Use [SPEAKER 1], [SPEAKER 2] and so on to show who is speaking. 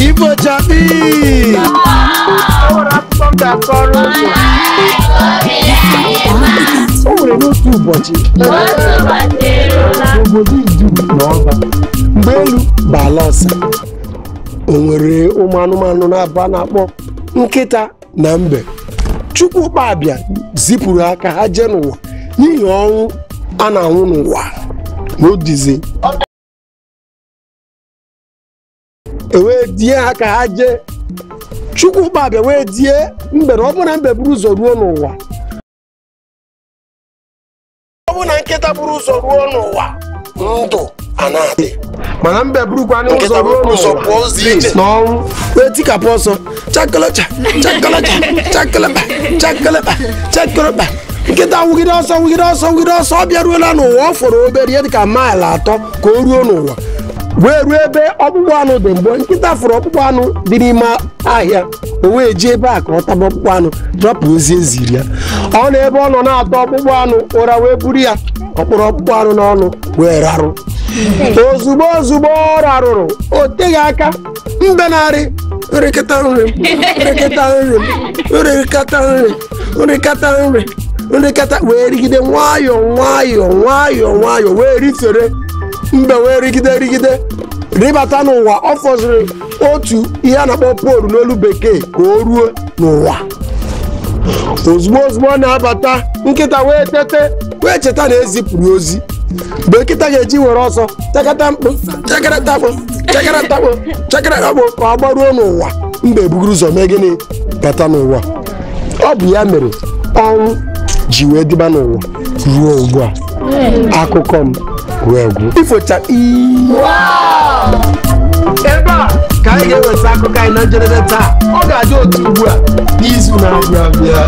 [SPEAKER 1] Igbo Jabi. O nwere n'otu ụbọchị obodo Idu na Ọba mgbe elu bala ọsa o nwere ụmụ anụmanụ na-aba na-akpọ nkịta na mbe. Chukwukpabịa zipụrụ ha ka ha jee n'ụwa n'ihi ọnwụ a na-anwụ n'ụwa n'odizi wee die ha ka ha jee. Chukwukpabịa wee die mbe na ọ bụ na mbe buru ụzọ ruo n'ụwa, ọ bụ na nkịta buru ụzọ ruo n'ụwa ndụ a na-adị, mana mbe burukwa n'ụzọ ruo n'ụwa n'ọnwụ wee tikapụ ọsọ chakalacha chakalacha chakalaba chakalaba chakalaba. Nkịta wugide ọsọ wugide ọsọ wugide ọsọ ọ bịaruola n'ụwa. Ọ fọrọ obere ihe dịka maịlụ 3 ka o ruo n'ụwa wee ruo ebe ọkpụkpụ anụ dị. Mgbe nkịta fụrụ ọkpụkpụ anụ dị n'ime ahịa o wee ji ebe a ka ọ taba ọkpụkpụ anụ dọpụ ozi eziri ya. Ọ na ebe ọ nọ na-atọ ọkpụkpụ anụ ụra wee buru ya ọkpụrụ ọkpụkpụ anụ n'ọnụ wee rarụ. Ozugbo ọ rarụrụ o teghị aka mbe narị nrikata nri nrikata nri nrikata nri nrikata nri nrikata wee rigide nwayọọ nwayọọ nwayọọ nwayọọ wee rifere. Mbe wee rigide rịbata n'ụwa. Ọ fọziri otu ihe a na-akpọ poolu n'olu bekee ka o ruo n'ụwa. Ozugbo ọ na-abata nkịta wee tete wee cheta na ezipụrụ ozi. Mgbe nkịta ga-eji were ọsọ chakata mkpu chakaratakpo chakaratakpo chakaratakpo ka ọ gbaruo n'ụwa, mbe bugoro ụzọ mee gịnị bata n'ụwa. Ọ bụ ya mere ọnwụ ji wee dịba n'ụwa ruo ugbu a. Akụkọ m wee gwụ ifocha ebe a ka anyị ga-eweta akụkọ anyị na njedebe taa. Ọ ga-adị otu ugbu a n'izu na-abịa abịa.